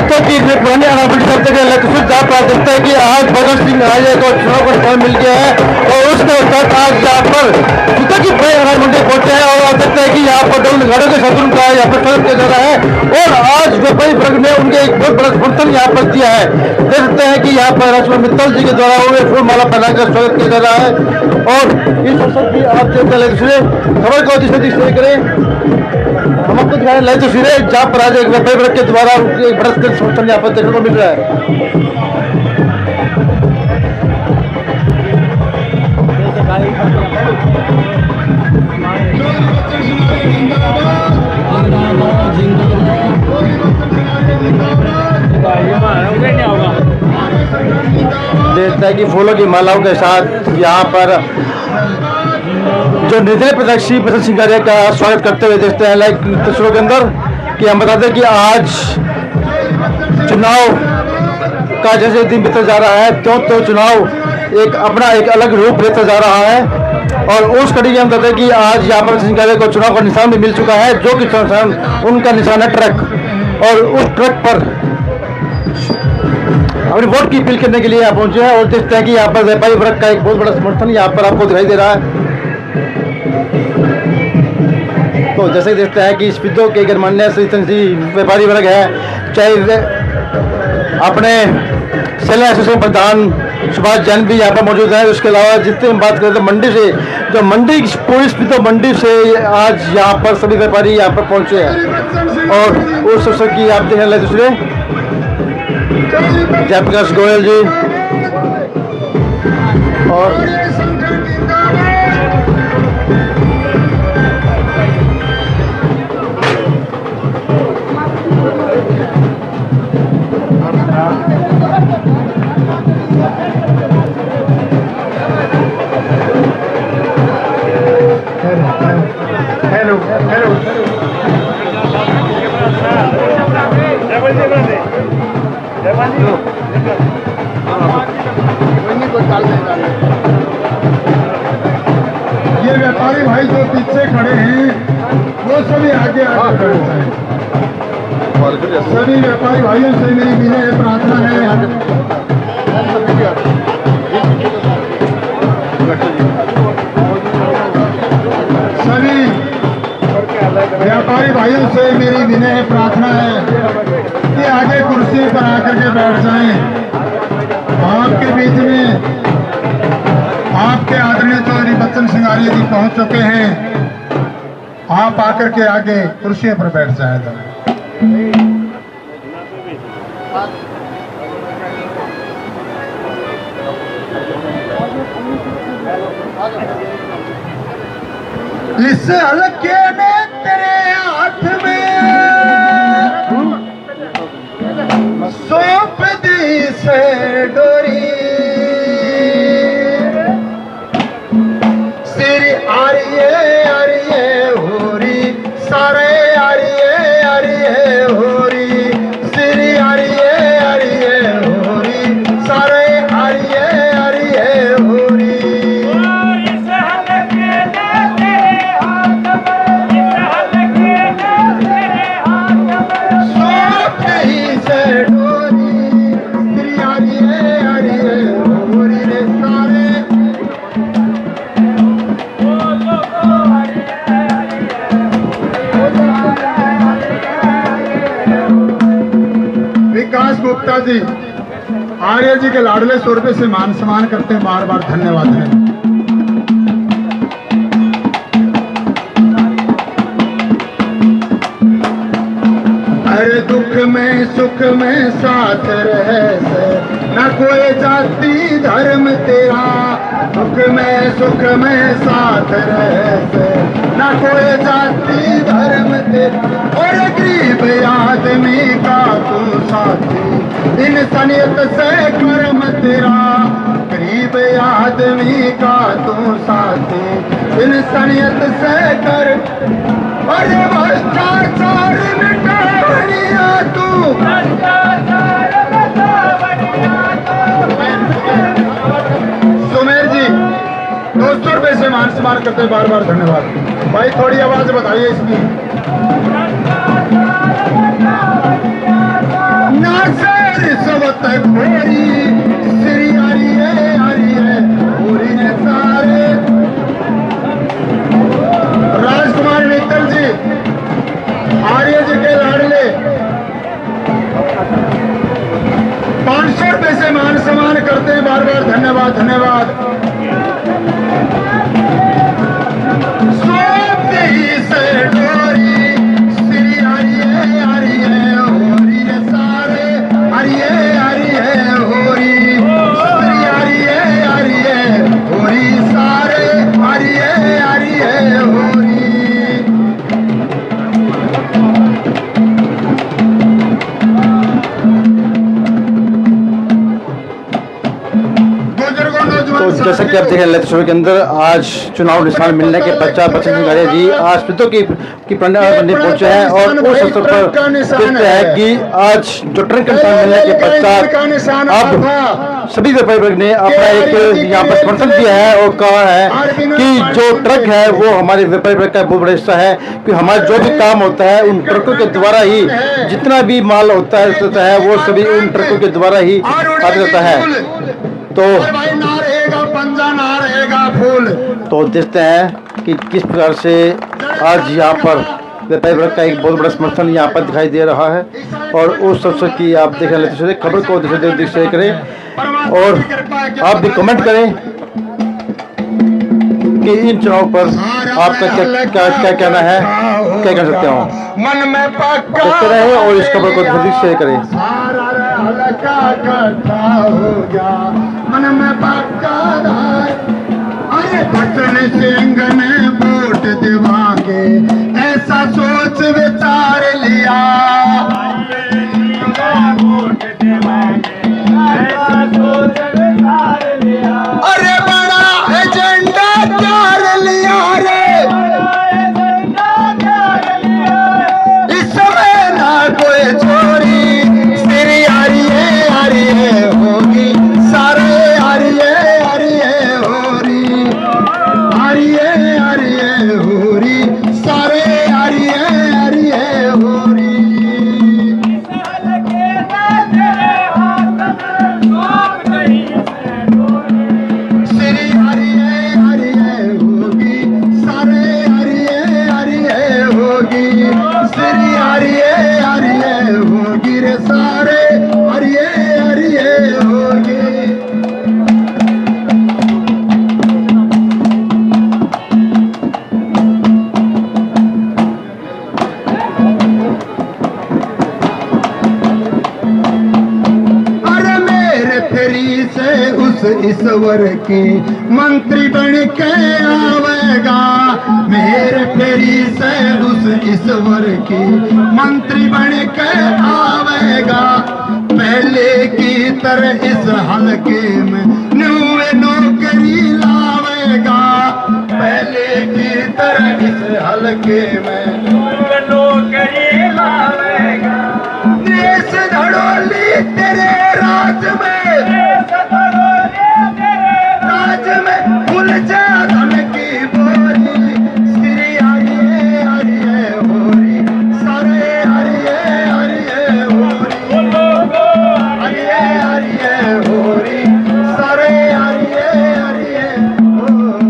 तो की पुरानी अनावली करते गए लक्ष्य जहाँ पर देखते हैं कि आज भगत सिंह आर्य को चुनाव का फल मिल गया है और उसके साथ आज यहाँ पर कुत्ता की बड़े अनाज मंडी पहुंचे हैं और देखते हैं कि यहाँ पर डबल घड़ों के शत्रुन का यहाँ पर स्वागत किया जा रहा है और आज व्यापारी वर्ग ने उनके एक बहुत बड़ा समर्थन यहाँ पर दिया है। देख सकते हैं कि यहाँ पर राष्ट्रपति मित्तल जी के द्वारा उन्हें फूल माला पहनाकर स्वागत किया जा रहा है और इस अवसर की आप खबर को दिशा करें हम आपको दिखाने लाइव तस्वीरें जहाँ पर आज एक व्यापारी वर्ग के द्वारा उनके बढ़त कर समर्थन यहाँ पर देखने को मिल रहा है। देखता है कि फूलों की मालाओं के साथ यहाँ पर जो निर्दलीय प्रत्याशी बसंत सिंह आर्य का स्वागत करते हुए देखते हैं लाइव तस्वीरों के अंदर कि हम बता दें कि आज चुनाव का जैसे दिन बीतता जा रहा है तो चुनाव एक अपना एक अलग रूप लेता जा रहा है और उस कड़ी में हम बताते हैं कि आज यहाँ पर सिंह आर्य को चुनाव का निशान भी मिल चुका है जो कि उनका निशान है ट्रक और उस ट्रक पर अपनी वोट की अपील करने के लिए यहाँ पहुंचे हैं और देखते हैं कि यहाँ पर व्यापारी वर्ग का एक बहुत बड़ा समर्थन यहाँ पर आपको दिखाई दे रहा है। तो जैसे देखते हैं कि स्पीडो के गणमान्य व्यापारी वर्ग है चाहे अपने सेल एसोसिएशन प्रधान सुभाष जैन भी यहाँ पर मौजूद है। उसके अलावा जितने हम बात करें तो मंडी से जो मंडी पूरी स्पीडो मंडी से आज यहाँ पर सभी व्यापारी यहाँ पर पहुंचे हैं और उस अवसर की आप देखने लगे दूसरे जयप्रकाश गोयल जी और ये व्यापारी भाई जो पीछे खड़े हैं वो सभी आगे आगे खड़े हैं। सभी व्यापारी भाइयों से मेरी विनय प्रार्थना है सभी व्यापारी भाइयों से मेरी विनय प्रार्थना है कि आगे कुर्सी पर आकर के बैठ जाएं। आपके बीच में आपके आदरणीय चौधरी बसंत सिंह आर्य जी पहुंच चुके हैं। आप आकर के आगे कुर्सियों पर बैठ जाएगा। इस हल्के में तेरे हाथ में सौंप दी से डोरी सिर आर्य आर्य होरी सारे आर्य आर्य होरी सिर आर्य आर्य होरी सारे आर्य आर्य होरी गुप्ता जी आर्य जी के लाडले 100 रुपए से मान सम्मान करते हैं। बार बार धन्यवाद है। अरे दुख में सुख में साथ रहे से न कोई जाति धर्म तेरा दुख में सुख में साथ रहे से न कोई जाति धर्म तेरा और गरीब आदमी का तू साथी इंसानियत से कर्म तेरा गरीब आदमी का तू साथी इंसानियत से कर अरे भ्रष्टाचार मिटा बनिया तू सुमेर जी 200 रुपए से मान सम्मान करते बार बार धन्यवाद। भाई थोड़ी आवाज बताइए इसकी। धन्यवाद। सोते ही से डोरी श्री हरिये हरिये होरी रे सारे हरिये हरिये होरी श्री हरिये हरिये होरी सारे हरिये हरिये होरी। तो जैसा कि आप देख रहे हैं के अंदर आज चुनाव निशान मिलने के पश्चात बच्चन सिंह गाड़िया जी आज पितों की पंडित पहुंचे हैं और उस अवसर पर देखते हैं कि आज जो ट्रक का निशान मिलने के पश्चात अब सभी व्यापारी वर्ग ने अपना एक यहाँ पर समर्थन दिया है और कहा है कि जो ट्रक है वो हमारे व्यापारी वर्ग का बहुत बड़ा हिस्सा है कि हमारा जो भी काम होता है उन ट्रकों के द्वारा ही जितना भी माल होता है वो सभी उन ट्रकों के द्वारा ही आता जाता है। तो ना रहेगा पंजा ना रहेगा फूल। तो देखते हैं कि किस प्रकार से आज यहाँ पर व्यापारी वर्ग का एक बहुत बड़ा समर्थन यहाँ पर दिखाई दे रहा है और उस अवसर की आप देख रहे हैं खबर को शेयर करें और आप भी कमेंट करें कि इन चुनाव पर आपका क्या कहना है, क्या कह सकते हो। मन में देखते रहे और इस खबर को जल्दी शेयर करें। मन में पक्का अरे बचन सिंह ने वोट दिवांगे ऐसा सोच विचार लिया। वोट दिवांगे ऐसा सोच विचार लिया। अरे बड़ा एजेंडा तैयार लिया रे इस समय ना कोई छोरी श्री हरिये हरिये होगी सारे हरिये हरिये होरी हरिये हरिये होरी सारे हरिये हरिये होरी। श्री हरिये हरिये होगी सारे हरिये हरिये होगी श्री हरिये हरिये होगी रे सारे हरिये हरिये होगी। अरे मेरे फेरी से उस ईश्वर की मंत्री बन के आवेगा। मेरे फेरी से उस ईश्वर की मंत्री बन के आवेगा। पहले की तरह इस हलके में न्यूए नौकरी लावेगा। पहले की तरह इस हलके में न्यूए नौकरी लावेगा। देश धड़ोली तेरे राज में राज में उलझा धन की बोरी श्री हरिये हरिये होरी सारे हरिये हरिये होरी हरिये हरिये होरी सारे हरिये हरिये होरी।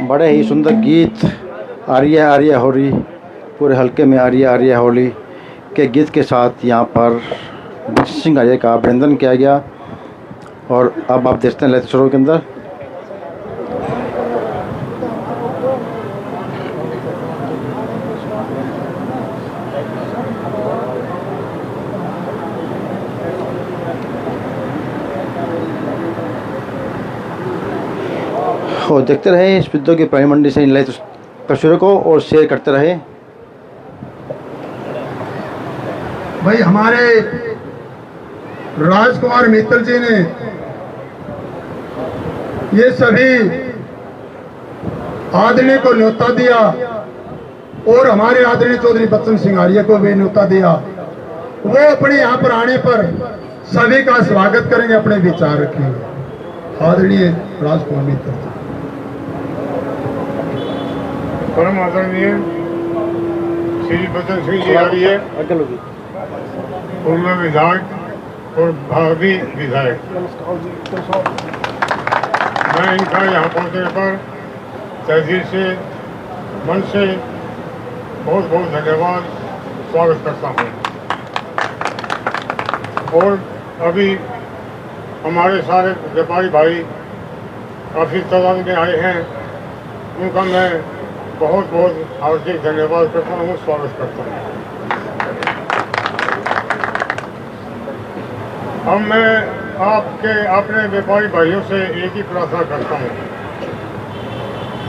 बड़े ही सुंदर गीत आर्या आर्या होली पूरे हल्के में आर्या आर्या होली के गीत के साथ यहाँ पर बच्चन सिंह आर्या का अभिनंदन किया गया और अब आप देखते हैं लेक्चरों के अंदर और देखते रहे इस विद्युत की प्राणी मंडी से इन लाइव तस्वीरों को और शेयर करते रहे। भाई हमारे राजकुमार मित्तल जी ने ये सभी आदरणीय को न्योता दिया और हमारे आदरणीय चौधरी बच्चन सिंह आर्य को भी न्योता दिया। वो अपने यहाँ पर आने पर सभी का स्वागत करेंगे, अपने विचार रखेंगे। आदरणीय राजकुमार मित्तल जी। परम आदरणीय श्री बच्चन सिंह जी आर्य पूर्व विधायक और भावी विधायक, मैं इनका यहाँ पहुँचने पर तहसील से मन से बहुत बहुत धन्यवाद स्वागत करता हूँ। और अभी हमारे सारे व्यापारी भाई काफ़ी तादाद में आए हैं, उनका मैं बहुत बहुत हार्दिक धन्यवाद करता हूँ, स्वागत करता हूँ। अब मैं अपने व्यापारी भाइयों से एक ही प्रार्थना करता हूँ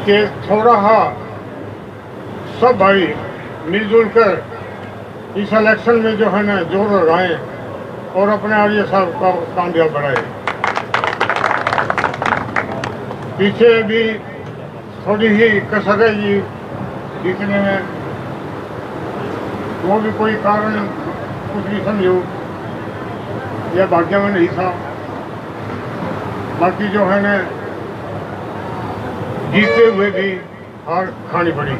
कि थोड़ा सब भाई मिलजुल कर इस इलेक्शन में जो है ना जोर लगाएं और अपने आर्य साहब का कामयाब बढ़ाएं। पीछे भी थोड़ी ही कसर है ये जीतने में, वो भी कोई कारण कुछ भी समझो यह भाग्य में नहीं था। बाकी जो है ना जीते हुए भी हार खानी पड़ी।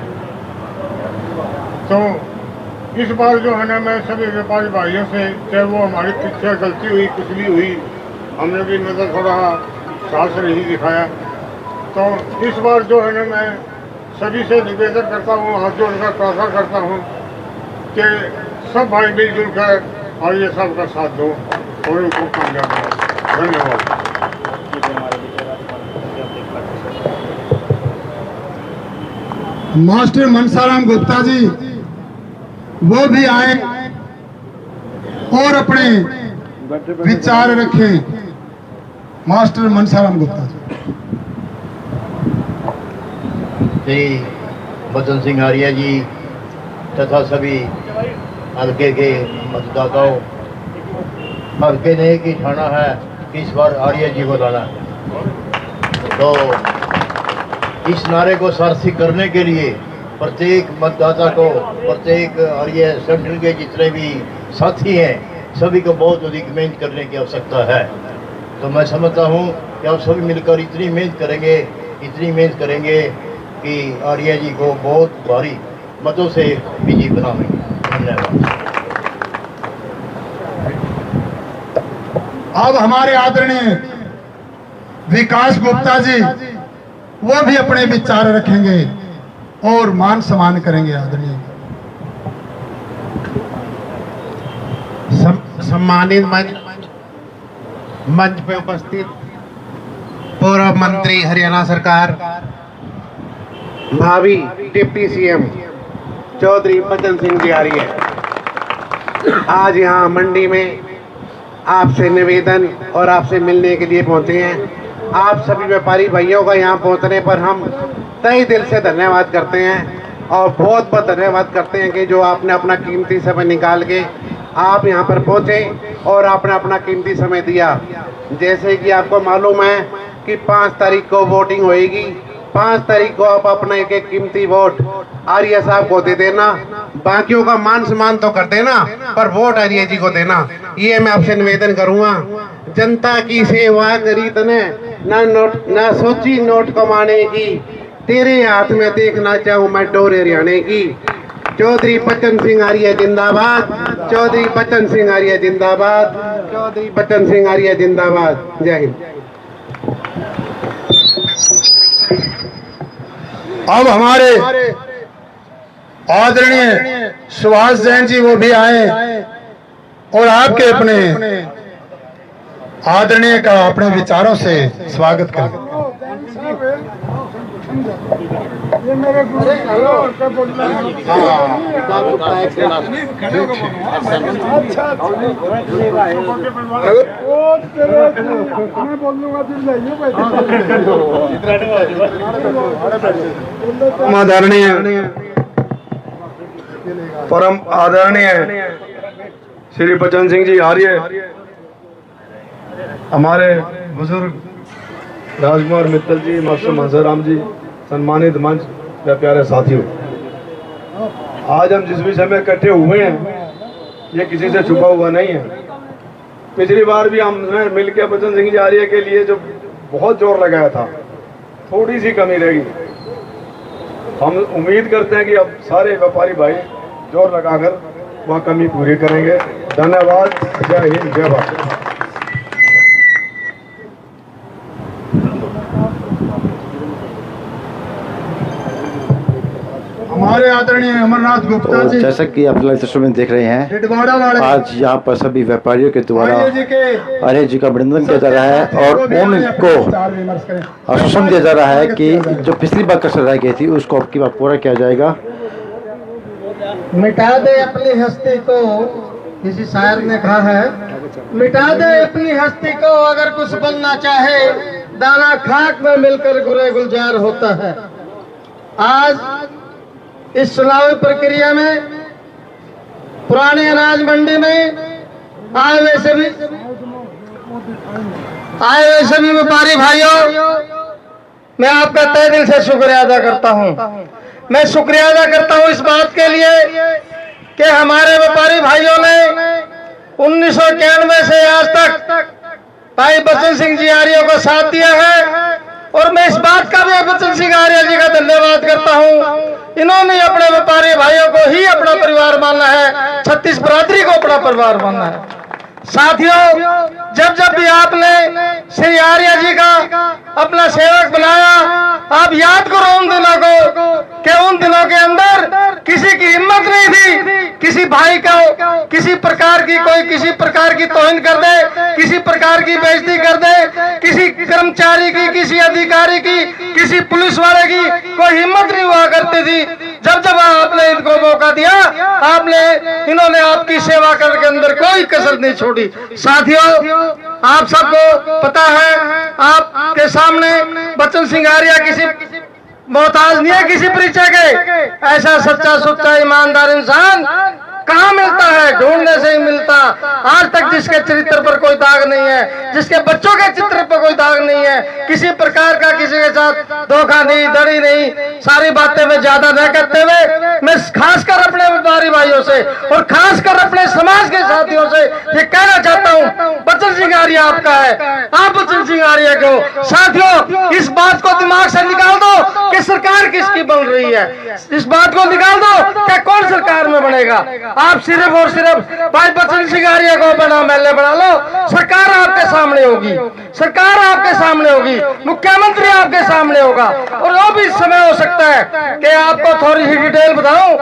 तो इस बार जो है ना मैं सभी व्यापारी भाइयों से, चाहे वो हमारी पीछे गलती हुई कुछ भी हुई, हमने भी मतलब थोड़ा साहस नहीं दिखाया, तो इस बार जो है ना मैं सभी से निवेदन करता हूँ, हाथ जोड़कर प्रार्थना करता हूँ कि सब भाई मिलजुल कर और ये सब का साथ दो और उनको कामयाब करो। धन्यवाद। मास्टर मनसाराम गुप्ता जी वो भी आए और अपने विचार रखें। मास्टर मनसाराम गुप्ता जी। श्री बचन सिंह आर्य जी तथा सभी हल्के के मतदाताओं, हल्के ने एक ही ठाना है कि इस बार आर्य जी को लाना है। तो इस नारे को सार्थक करने के लिए प्रत्येक मतदाता को, प्रत्येक आर्य सेंटर के जितने भी साथी हैं, सभी को बहुत अधिक मेहनत करने की आवश्यकता है। तो मैं समझता हूँ कि आप सभी मिलकर इतनी मेहनत करेंगे कि आर्य जी को बहुत भारी मतों से विजयी बनाएंगे। धन्यवाद। अब हमारे आदरणीय विकास गुप्ता जी वो भी अपने विचार रखेंगे और मान सम्मान करेंगे। आदरणीय सम्मानित मंच पे उपस्थित पूर्व मंत्री हरियाणा सरकार, भावी डिप्टी सीएम चौधरी बचन सिंह जी आर्य आज यहाँ मंडी में आपसे निवेदन और आपसे मिलने के लिए पहुँचे हैं। आप सभी व्यापारी भाइयों का यहाँ पहुँचने पर हम तहे दिल से धन्यवाद करते हैं और बहुत बहुत धन्यवाद करते हैं कि जो आपने अपना कीमती समय निकाल के आप यहाँ पर पहुँचे और आपने अपना कीमती समय दिया। जैसे कि आपको मालूम है कि 5 तारीख को वोटिंग होएगी। 5 तारीख को आप अपना एक एक कीमती वोट आर्य साहब को दे देना। बाकियों का मान सम्मान तो कर देना, पर वोट आर्य जी को देना। ये मैं आपसे निवेदन करूंगा। जनता की सेवा करी तने ना सोची नोट कमाने की, तेरे हाथ में देखना चाहूँ मैं डोर हरियाणे की। चौधरी बचन सिंह आर्य जिंदाबाद, चौधरी बचन सिंह आर्य जिंदाबाद, चौधरी बचन सिंह आर्य जिंदाबाद। जय हिंद। अब हमारे आदरणीय सुभाष जैन जी वो भी आए और आपके अपने आदरणीय का अपने विचारों से स्वागत करें। आदरणीय परम आदरणीय श्री बचन सिंह जी आर्य, हमारे बुजुर्ग राजकुमार मित्तल जी, मास्टर मनसाराम जी, सम्मानित मंच या प्यारे साथियों, आज हम जिस विषय में इकट्ठे हुए हैं ये किसी से छुपा हुआ नहीं है। पिछली बार भी हमने मिलकर बचन सिंह जी आर्य के लिए जो बहुत जोर लगाया था, थोड़ी सी कमी रह गई। हम उम्मीद करते हैं कि अब सारे व्यापारी भाई जोर लगाकर वह कमी पूरी करेंगे। धन्यवाद। जय हिंद, जय भारत। हमारे आदरणीय अमरनाथ गुप्ता तो जी जैसा कि आप लाइव तस्वीर में देख रहे हैं, डिडवाड़ा वाले आज यहाँ पर सभी व्यापारियों के द्वारा आर्य जी के आर्य जी का अभिनंदन किया जा रहा है और उनको विचार विमर्श करें। आश्वासन दिया जा रहा है कि जो पिछली बार कसर रह गई थी उसको अब की बार पूरा किया जाएगा। मिटा दे अपनी हस्ती को, किसी शायर ने कहा है, मिटा दे अपनी हस्ती को, अगर कुछ बनना चाहे दाना खाक में मिलकर गुरे गुलजार होता है। आज इस चुनावी प्रक्रिया में पुराने अनाज मंडी में आए हुए सभी व्यापारी भाइयों, मैं आपका तहे दिल से शुक्रिया अदा करता हूं। मैं शुक्रिया अदा करता हूं इस बात के लिए कि हमारे व्यापारी भाइयों ने 1991 से आज तक भाई बचन सिंह जी आर्य को साथ दिया है और मैं इस बात का भी बचन सिंह आर्य जी का धन्यवाद करता हूं। इन्होंने अपने व्यापारी भाइयों को ही अपना परिवार मानना है, 36 बरादरी को अपना परिवार मानना है। साथियों, जब जब भी आपने श्री आर्य जी का अपना सेवक बनाया, आप याद करो उन दिनों को कि उन दिनों के अंदर किसी की हिम्मत नहीं थी किसी भाई को किसी प्रकार की कोई किसी प्रकार की तौहीन कर दे, किसी प्रकार की बेइज्जती कर दे, किसी कर्मचारी की, किसी अधिकारी की, किसी पुलिस वाले की कोई हिम्मत नहीं हुआ करती थी। जब जब आपने इनको मौका दिया, इन्होंने आपकी सेवा करने के अंदर कोई कसर नहीं छोड़ी। साथियों, आप सबको पता है, आपके सामने बचन सिंह आर्य किसी मोहताज नहीं है किसी परिचय के। ऐसा सच्चा सुच्चा ईमानदार इंसान कहाँ मिलता है? ढूंढने से ही मिलता। आज तक जिसके चरित्र पर कोई दाग नहीं है, जिसके बच्चों के चित्र पर कोई दाग नहीं है, किसी प्रकार का किसी के साथ धोखा नहीं, दड़ी नहीं, सारी बातें में ज्यादा न करते हुए मैं खासकर अपने व्यापारी भाइयों से और खासकर अपने समाज के साथियों से ये कहना चाहता हूँ, बचन सिंह आर्य आपका है, आप बचन सिंह आर्य को। साथियों, इस बात को दिमाग से निकाल दो कि सरकार किसकी बन रही है, इस बात को निकाल दो कि कौन सरकार में बनेगा। आप सिर्फ और सिर्फ भाई बचन सिंह आर्य को बना एमएलए बना लो, सरकार आपके सामने होगी, सरकार आपके सामने होगी, मुख्यमंत्री आपके सामने होगा। और वो भी समय हो सकता है कि आपको थोड़ी सी डिटेल बताऊं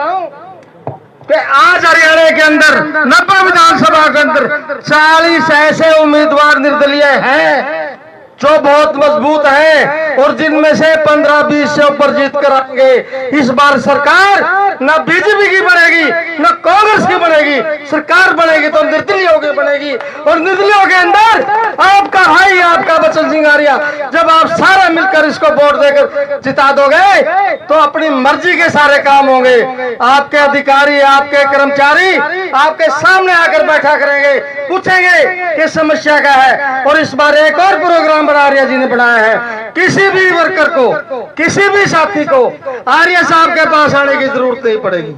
कि आज हरियाणा के अंदर 90 विधानसभा के अंदर 40 ऐसे उम्मीदवार निर्दलीय हैं जो बहुत मजबूत है और जिनमें से 15-20 से ऊपर जीत कर आएंगे। इस बार सरकार न बीजेपी की बनेगी न कांग्रेस की बनेगी, सरकार बनेगी तो निर्दलीयों की बनेगी। और निर्दलीयों के अंदर आपका भाई, आपका बचन सिंह आर्य, जब आप सारे मिलकर इसको वोट देकर जिता दोगे तो अपनी मर्जी के सारे काम होंगे। आपके अधिकारी, आपके कर्मचारी आपके सामने आकर बैठा करेंगे, पूछेंगे कि समस्या क्या है। और इस बार एक और प्रोग्राम आर्य जी ने बनाया है, किसी भी वर्कर को, किसी भी साथी को आर्य साहब के पास आने की जरूरत नहीं पड़ेगी।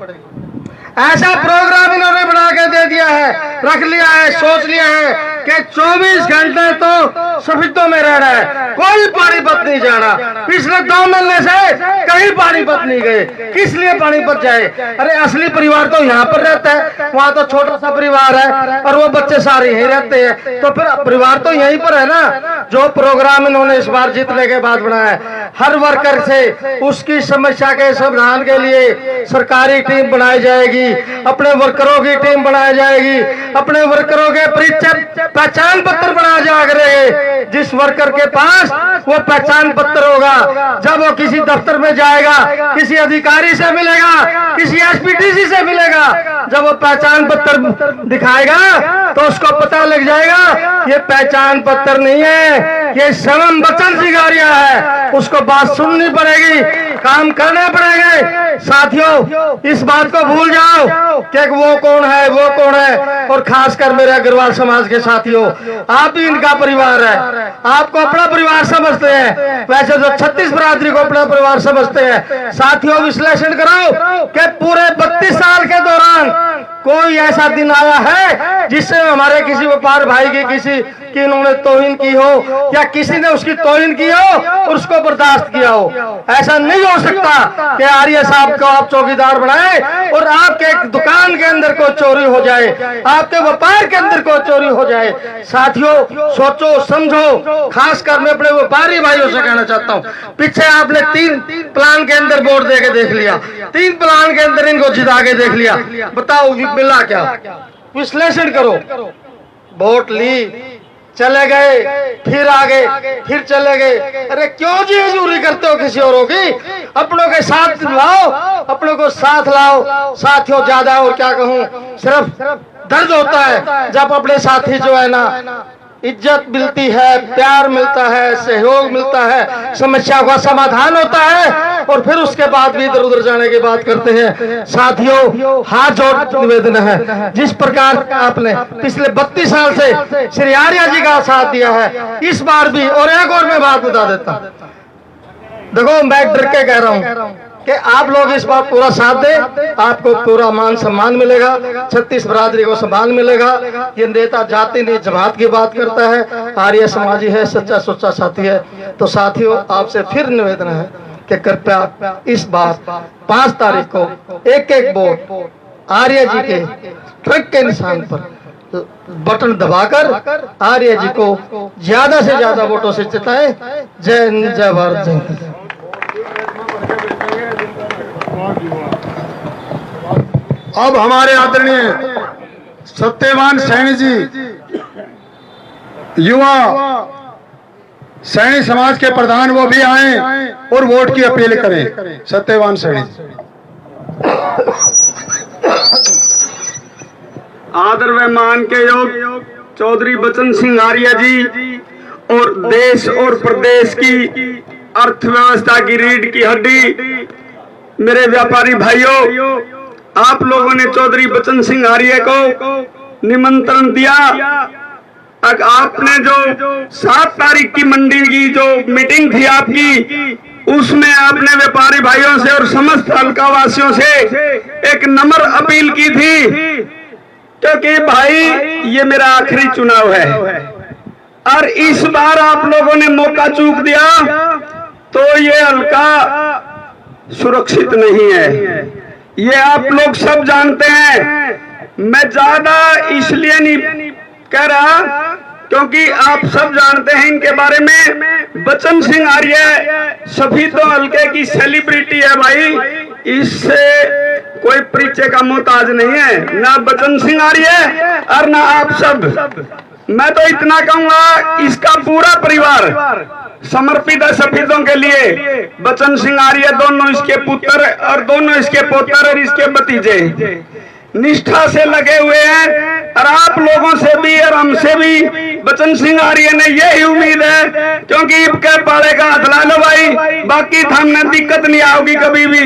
ऐसा प्रोग्राम इन्होंने बना के दे दिया है, रख लिया है, सोच लिया है कि 24 घंटे तो सफेदों में रहना है, कोई पानीपत नहीं जाना। पिछले 2 महीने से कहीं पानीपत नहीं गए, किस लिए पानीपत जाए? अरे असली परिवार तो यहाँ पर रहता है, वहाँ तो छोटा सा परिवार है और वो बच्चे सारे यहीं रहते हैं, तो फिर परिवार तो यहीं पर है ना। जो प्रोग्राम इन्होंने इस बार जीतने के बाद बनाया है, हर वर्कर से उसकी समस्या के समाधान के लिए सरकारी टीम बनाई जाएगी, अपने वर्करों की टीम बनाई जाएगी, अपने वर्करों के परिचय पहचान पत्र बनाया जाएगा। जिस वर्कर के पास वो पहचान पत्र होगा, जब वो किसी दफ्तर में जाएगा, किसी अधिकारी से मिलेगा, किसी एसपीटीसी से मिलेगा, जब वो पहचान पत्र दिखाएगा तो उसको पता लग जाएगा ये पहचान पत्र नहीं है, ये स्वयं बचन सिंह आर्य है। उसको बात सुननी पड़ेगी, काम करने पड़ेंगे। साथियों, इस बात को भूल जाओ कि वो कौन है, वो कौन है। और खासकर मेरे अग्रवाल समाज के साथियों, आप भी इनका परिवार है, आपको अपना परिवार समझते हैं, वैसे तो 36 बरादरी को अपना परिवार समझते हैं। साथियों, विश्लेषण कराओ कि पूरे 32 साल के दौरान कोई ऐसा दिन आया है जिससे हमारे किसी व्यापार भाई की, किसी कि इन्होंने तौहीन की हो या किसी ने उसकी तौहीन की हो और उसको बर्दाश्त किया हो। ऐसा नहीं हो सकता कि आर्य साहब को आप चौकीदार बनाए और आपके एक दुकान के अंदर को चोरी हो जाए, आपके व्यापार के अंदर को चोरी हो जाए। साथियों, सोचो समझो। खासकर मैं अपने व्यापारी भाइयों से कहना चाहता हूँ, पीछे आपने 3 प्लान के अंदर वोट दे के देख लिया, 3 प्लान के अंदर इनको जिता के देख लिया, बताओ मिला क्या? विश्लेषण करो। वोट ली, चले गए, फिर आ गए, फिर चले गए। अरे क्यों जी हजूरी करते हो किसी औरों की? अपनों के साथ लाओ, अपनों को साथ लाओ। साथियों, ज्यादा और क्या कहूँ, सिर्फ दर्द होता है जब अपने साथी जो है ना इज्जत मिलती है, प्यार मिलता है, सहयोग मिलता है, समस्या का समाधान होता है और फिर उसके बाद भी इधर उधर जाने की बात करते हैं। साथियों, हाथ जोड़ निवेदन है, जिस प्रकार आपने पिछले 32 साल से श्री आर्य जी का साथ दिया है, इस बार भी। और एक और मैं बात बता देता, देखो मैं डर के कह रहा हूँ कि आप लोग इस बार पूरा साथ दें, आपको पूरा मान सम्मान मिलेगा, 36 बरादरी को सम्मान मिलेगा। ये नेता जाति नहीं जमात की बात करता है, आर्य समाजी है, सच्चा सुच्चा साथी है। तो साथियों, आपसे फिर निवेदन है कि कृपया इस बार 5 तारीख को एक वोट आर्य जी के ट्रक के निशान पर बटन दबाकर आर्य जी को ज्यादा से ज्यादा वोटों से जिताएं। जय हिंद, जय भारत, जय हिंद। अब हमारे आदरणीय सत्यवान सैनी जी युवा सैनी समाज के प्रधान, वो भी आए और वोट की अपील करें। सत्यवान सैनी जी। आदर व मान के योग चौधरी बचन सिंह आर्य जी और देश और प्रदेश की अर्थव्यवस्था की रीढ़ की हड्डी मेरे व्यापारी भाइयों, आप लोगों ने चौधरी बचन सिंह आर्य को निमंत्रण दिया। आपने जो 7 तारीख की मंडी की जो मीटिंग थी आपकी, उसमें आपने व्यापारी भाइयों से और समस्त हल्का वासियों से एक नम्र अपील की थी, क्योंकि भाई ये मेरा आखिरी चुनाव है और इस बार आप लोगों ने मौका चूक दिया तो ये हल्का सुरक्षित नहीं है, ये आप लोग सब जानते हैं। मैं ज्यादा इसलिए नहीं कह रहा क्योंकि आप सब जानते हैं इनके बारे में। बचन सिंह आर्य सभी तो हल्के की सेलिब्रिटी है भाई, इससे कोई परिचय का मोहताज नहीं है, ना बचन सिंह आर्य और ना आप सब। मैं तो इतना कहूंगा, इसका पूरा परिवार समर्पित है शहीदों के लिए। बचन सिंह आर्य दोनों इसके पुत्र और दोनों इसके पोतर और इसके भतीजे निष्ठा से लगे हुए हैं और आप लोगों से भी और हमसे भी बचन सिंह आर्य ने यही उम्मीद है, क्योंकि इबके पाड़े का हाथ ला लो भाई, बाकी हमने दिक्कत नहीं आओगी कभी भी।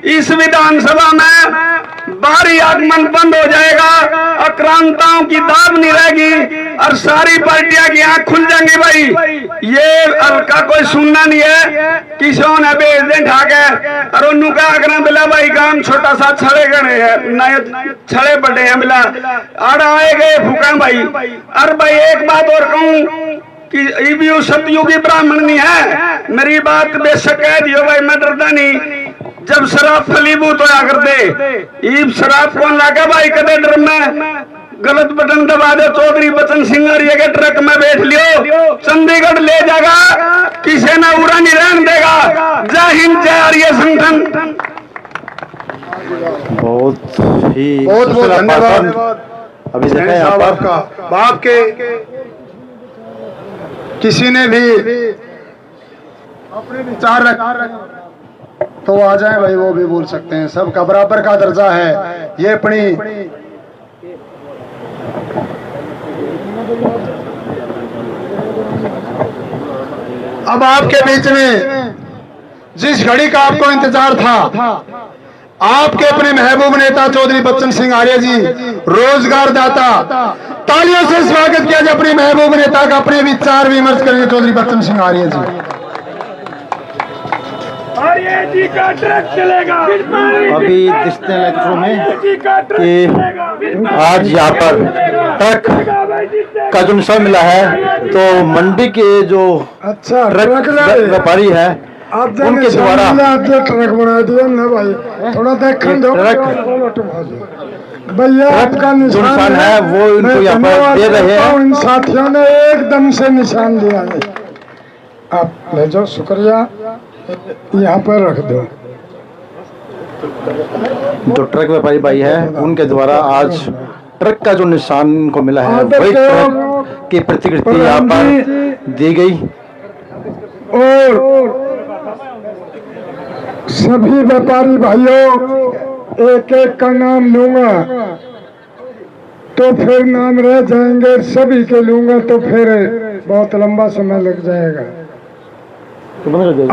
इस विधानसभा में बाहरी आगमन बंद हो जाएगा, आक्रांताओं की दाब नहीं रहेगी और सारी पार्टियां की आंख खुल जाएंगी भाई। ये हल्का कोई सुनना नहीं है, किसी ने भेज दे ठाके और उन्होंने कहा अगर बिला भाई काम छोटा सा छड़े गए हैं, नए छड़े बड़े हैं बिला अड़ आए गए फूका भाई। और भाई एक बात और कहूं कि सतयुगी ब्राह्मण नहीं है, मेरी बात बेशक कह दियो भाई, मैं डरता नहीं। जब शराब फलीभूत होया करते, ईब शराब कौन लागे भाई, कदे डर में गलत बटन दबा दे, चौधरी बचन सिंह आर्य के ट्रक में बैठ लियो, चंडीगढ़ ले जाएगा, किसी ना उड़ा नहीं रहने देगा। जय हिंद, जय आर्य संगठन। बहुत बहुत धन्यवाद अभी सैनी साहब आपका। बाप के किसी ने भी अपने विचार रख तो आ जाए भाई, वो भी बोल सकते हैं, सबका बराबर का दर्जा है। ये अपनी अब आपके बीच में जिस घड़ी का आपको इंतजार था, आपके अपने महबूब नेता चौधरी बचन सिंह आर्य जी, रोजगार दाता, तालियों से स्वागत किया जाए अपने महबूब नेता का। अपने विचार विमर्श करेंगे चौधरी बचन सिंह आर्य जी। आर्य जी का ट्रक चलेगा। अभी दिखते हैं इलेक्ट्रो में कि आज यहाँ पर ट्रक का जो निशान मिला है, तो मंडी के जो अच्छा ट्रक व्यापारी है उनके द्वारा ट्रक बना दिया ना भाई, थोड़ा देखने दो भैया। आपका निशान है वो इनको यहाँ पर दे रहे हैं। इन साथियों ने एकदम से निशान दिया है, आप ले जाओ, शुक्रिया, यहाँ पर रख दो। जो ट्रक व्यापारी भाई है उनके द्वारा आज ट्रक का जो निशान इनको मिला है वही ट्रक की प्रतिकृति यहाँ पर दी गई। और सभी व्यापारी भाइयों, एक एक का नाम लूंगा तो फिर नाम रह जाएंगे, सभी के लूंगा तो फिर बहुत लंबा समय लग जाएगा।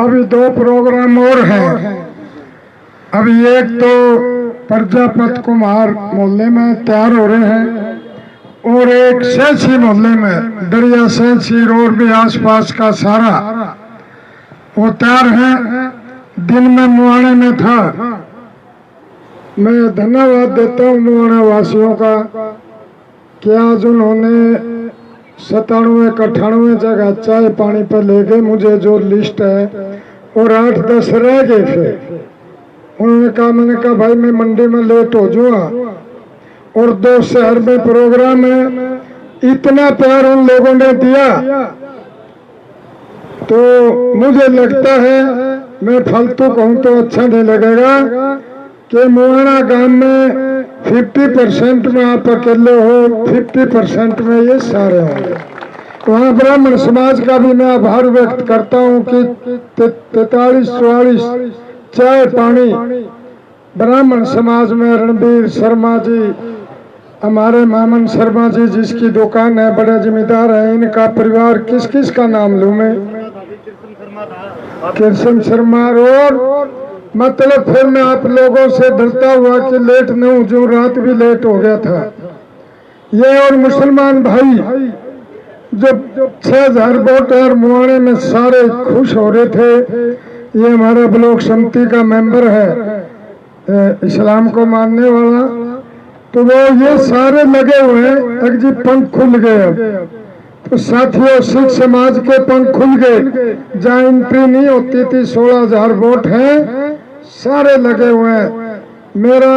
अभी 2 प्रोग्राम और हैं। अभी एक तो प्रजापत कुमार मोहल्ले में तैयार हो रहे हैं और एक सेंसी मोहल्ले में, दरिया सेंसी रोड भी आसपास का सारा वो तैयार है। दिन में मुआने में था। मैं धन्यवाद देता हूँ मुआना वासियों का कि आज उन्होंने 97-98 जगह चाय पानी पर ले गए मुझे जो लिस्ट है, और 8-10 रह गए थे। उन्होंने कहा, मैंने कहा भाई मैं मंडी में लेट हो जाऊंगा और 2 शहर में प्रोग्राम है। इतना प्यार उन लोगों ने दिया तो मुझे लगता है, मैं फालतू कहूँ तो अच्छा नहीं लगेगा, कि मुआना गांव में 50% में आप अकेले हो, 50% में ये सारे होंगे। वहाँ ब्राह्मण समाज का भी मैं आभार व्यक्त करता हूँ कि 43-44 चाय पानी ब्राह्मण समाज में रणबीर शर्मा जी, हमारे मामन शर्मा जी जिसकी दुकान है, बड़े जिम्मेदार है, इनका परिवार, किस किस का नाम लूं मैं, कृष्ण शर्मा। और मतलब फिर मैं आप लोगों से डरता हुआ कि लेट न हूं, जो रात भी लेट हो गया था ये। और मुसलमान भाई जो 6000 वोट और मुआने में सारे खुश हो रहे थे। ये हमारा ब्लॉक समिति का मेंबर है, इस्लाम को मानने वाला, तो वो ये सारे लगे हुए हैं जी, पंख खुल गए। तो साथियों, सिख समाज के पंख खुल गए, जहाँ एंट्री नहीं होती थी, 16000 वोट हैं, सारे लगे हुए हैं। मेरा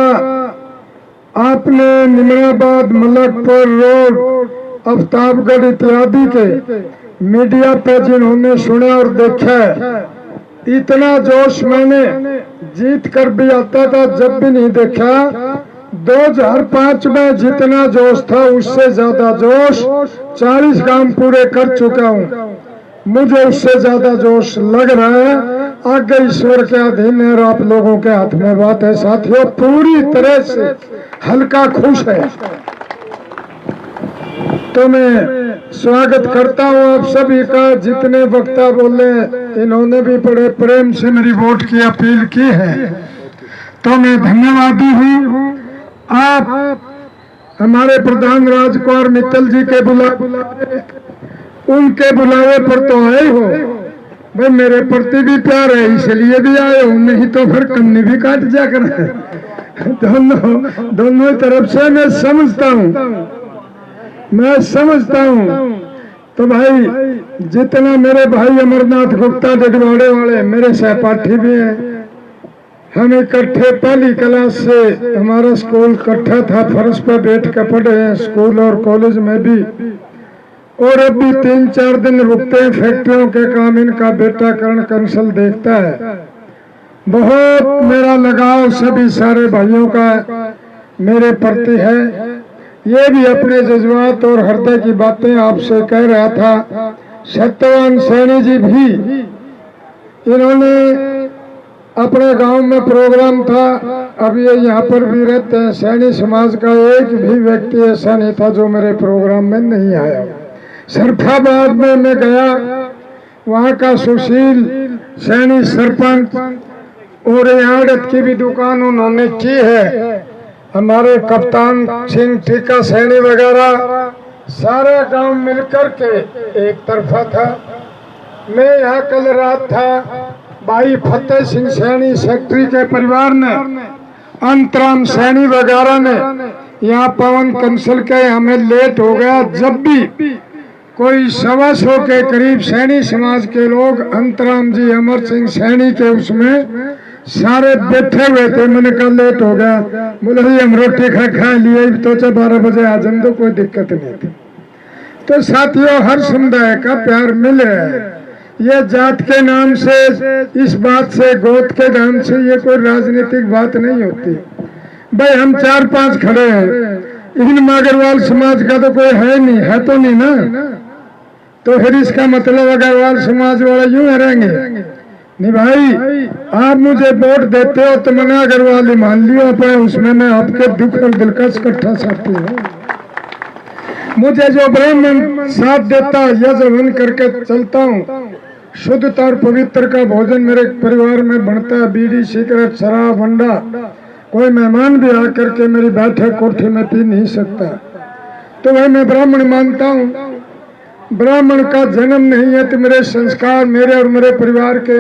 आपने निमराबाद, मलकपुर रोड, अफ्ताबगढ़ इत्यादि के मीडिया पे जिन्होंने सुना और देखा है, इतना जोश मैंने जीत कर भी आता था जब भी नहीं देखा। 2005 में जितना जोश था उससे ज्यादा जोश 40 काम पूरे कर चुका हूँ, मुझे उससे ज्यादा जोश लग रहा है। आगे ईश्वर के अधीन है और आप लोगों के हाथ में बात है। साथियों, पूरी तरह से हल्का खुश है। तो मैं स्वागत करता हूँ आप सभी का। जितने वक्ता बोले इन्होंने भी बड़े प्रेम से मेरी वोट की अपील की है, तो मैं धन्यवादी हूँ। आप हमारे प्रधान राजकुमार मित्तल जी के बुलावे, उनके बुलावे पर तो आए हो भाई, मेरे प्रति भी प्यार है इसलिए भी आए हो, नहीं तो फिर कन्नी भी काट जा कर। दोनों तरफ से मैं समझता हूँ। तो भाई, जितना मेरे भाई अमरनाथ गुप्ता डिगवाड़े वाले मेरे सहपाठी भी हैं, हम इकट्ठे पहली क्लास से, हमारा स्कूल इकट्ठा था, फर्श पर बैठ कर पढ़े हैं, स्कूल और कॉलेज में भी। और अभी 3-4 दिन रुकते हैं, फैक्ट्रियों के काम इनका बेटा करण कंसल देखता है। बहुत मेरा लगाव सभी सारे भाइयों का मेरे प्रति है। ये भी अपने जज्बात और हृदय की बातें आपसे कह रहा था। सत्यवान सैनी जी भी, इन्होंने अपने गांव में प्रोग्राम था, अब ये यहाँ पर भी रहते हैं। सैनी समाज का एक भी व्यक्ति ऐसा नहीं था जो मेरे प्रोग्राम में नहीं आया। सरफाबाद में मैं गया, वहाँ का सुशील सैनी सरपंच और आड़त की भी दुकान उन्होंने की है। हमारे कप्तान सिंह ठीका सैनी वगैरह सारा गांव मिलकर के एक तरफा था। मैं यहाँ कल रात था, भाई फतेह सिंह सैनी सेक्रेटरी के परिवार ने, अंतराम सैनी वगैरह ने, यहाँ पवन कंसल के हमें लेट हो गया। जब भी कोई 125 के करीब सैनी समाज के लोग अंतराम जी अमर सिंह सैनी के उसमें सारे बैठे हुए थे, मैंने कहा लेट हो गया, बोले हम रोटी खा लिए तो 12 बजे आ जाए तो कोई दिक्कत नहीं थी। तो साथियों, हर समुदाय का प्यार मिल रहा है। ये जात के नाम से, इस बात से, गोद के नाम से ये कोई राजनीतिक बात नहीं होती। भाई हम 4-5 खड़े हैं, इन अग्रवाल समाज का तो कोई है नहीं, है तो नहीं ना, तो फिर इसका मतलब अग्रवाल समाज वाले यूं रहेंगे? नहीं भाई, आप मुझे वोट देते हो तो मैंने अग्रवाल ही मान लियो अपने, उसमें मैं आपके दुख और दिल का इकट्ठा साथी हूँ। मुझे जो ब्राह्मण साथ देता या जवन करके चलता हूँ, शुद्धता और पवित्र का भोजन मेरे परिवार में बनता है, बीड़ी सिगरेट शराब अंडा कोई मेहमान भी आकर के मेरी बैठक कोठी में पी नहीं सकता। तो वह मैं ब्राह्मण मानता हूँ। ब्राह्मण का जन्म नहीं है तो मेरे संस्कार, मेरे और मेरे परिवार के,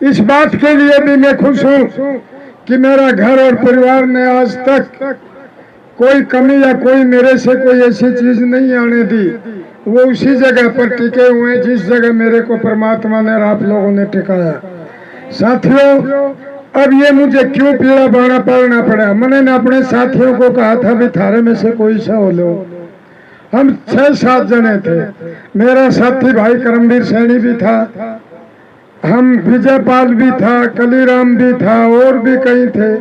इस बात के लिए भी मैं खुश हूँ कि मेरा घर और परिवार ने आज तक कोई कमी या कोई मेरे से कोई ऐसी चीज नहीं आने दी। वो उसी जगह पर टिके हुए जिस जगह मेरे को परमात्मा ने और आप लोगों ने टिकाया। साथियों, अब ये मुझे क्यों पीड़ा बाना पड़ना पड़ा? मैंने अपने साथियों को कहा था भी थारे में से कोई सा हो लो। हम 6-7 जने थे, मेरा साथी भाई करमवीर सैनी भी था, हम विजयपाल भी था, कलीराम भी था, और भी कई थे।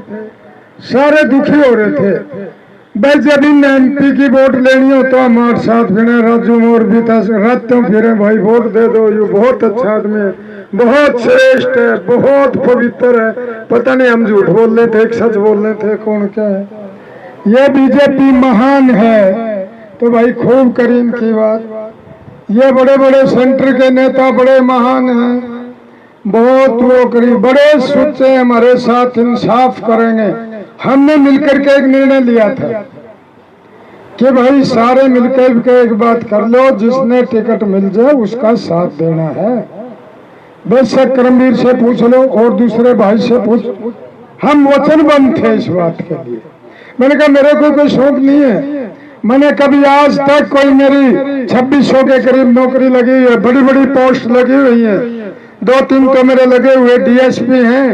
सारे दुखी हो रहे थे। भाई जब इन MP की वोट लेनी हो तो हमारे साथ फिर राजू मोर भी था, रातों फिरे भाई वोट दे दो, ये बहुत अच्छा आदमी है, बहुत श्रेष्ठ है, बहुत पवित्र है। पता नहीं हम झूठ बोल रहे थे, सच बोल रहे थे, कौन क्या है। ये बीजेपी महान है तो भाई खूब करी इनकी बात। ये बड़े बड़े सेंटर के नेता बड़े महान हैं, बहुत वो करी, बड़े सोचे हमारे साथ इंसाफ करेंगे। हमने मिलकर के एक निर्णय लिया था कि भाई सारे मिलकर के एक बात कर लो, जिसने टिकट मिल जाए उसका साथ देना है। बेशक करमवीर से पूछ लो और दूसरे भाई से पूछ, हम वचनबद्ध थे इस बात के लिए। मैंने कहा मेरे को कोई शौक नहीं है, मैंने कभी आज तक कोई मेरी 2600 के करीब नौकरी लगी है, बड़ी बड़ी पोस्ट लगी हुई है, 2-3 तो मेरे लगे हुए DSP हैं,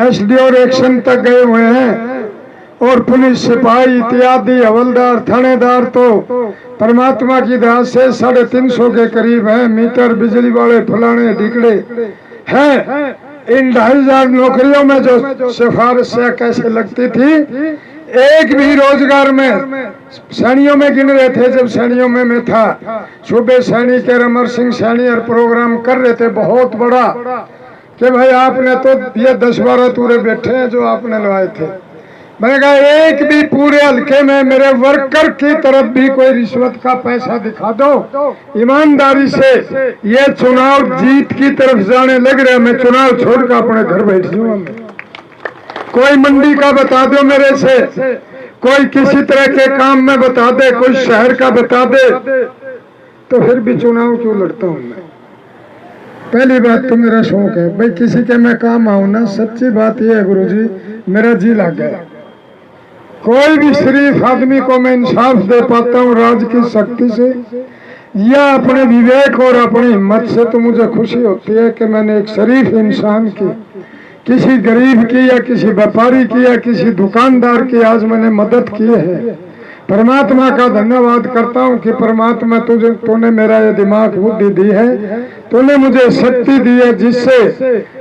SD और एक्शन तक गए हुए हैं, और पुलिस सिपाही इत्यादि हवलदार थानेदार तो परमात्मा की दया से 350 के करीब है, मीटर बिजली वाले फलाने ढिकड़े हैं। इन 2500 नौकरियों में जो सिफारिश कैसे लगती थी, एक भी रोजगार में सैनियों में गिन रहे थे। जब सैनियों में मैं था, सूबे सैनी के अमर सिंह सैनी और प्रोग्राम कर रहे थे बहुत बड़ा कि भाई आपने तो ये 10-12 तूरे बैठे हैं जो आपने लगाए थे। मैंने कहा एक भी पूरे हल्के में मेरे वर्कर की तरफ भी कोई रिश्वत का पैसा दिखा दो, ईमानदारी से ये चुनाव जीत की तरफ जाने लग रहा है, मैं चुनाव छोड़कर अपने घर बैठ जाऊंगा। कोई मंडी का बता दो मेरे से, कोई किसी तरह के काम में बता दे, कोई शहर का बता दे, तो फिर भी चुनाव क्यों लड़ता हूं मैं? पहली बात तो मेरा शौक है भाई, किसी के मैं काम आऊं ना। सच्ची बात यह है गुरुजी, मेरा जी लग गया। कोई भी शरीफ आदमी को मैं इंसाफ दे पाता हूँ राज की शक्ति से या अपने विवेक और अपनी हिम्मत से, तो मुझे खुशी होती है कि मैंने एक शरीफ इंसान की, किसी गरीब की या किसी व्यापारी की या किसी दुकानदार की आज मैंने मदद की है। परमात्मा का धन्यवाद करता हूँ कि परमात्मा तूने मेरा ये दिमाग बुद्धि दी है, तूने मुझे शक्ति दी है जिससे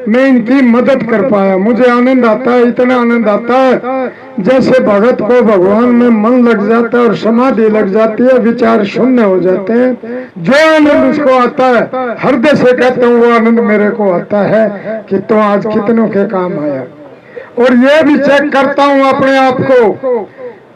मैं इनकी मदद कर पाया। मुझे आनंद आता है, इतना आनंद आता है जैसे भगत को भगवान में मन लग जाता है और समाधि लग जाती है, विचार शून्य हो जाते हैं। जो आनंद उसको आता है, हृदय से कहता हूँ वो आनंद मेरे को आता है कि तो आज कितनों के काम आया। और ये भी चेक करता हूँ अपने आप को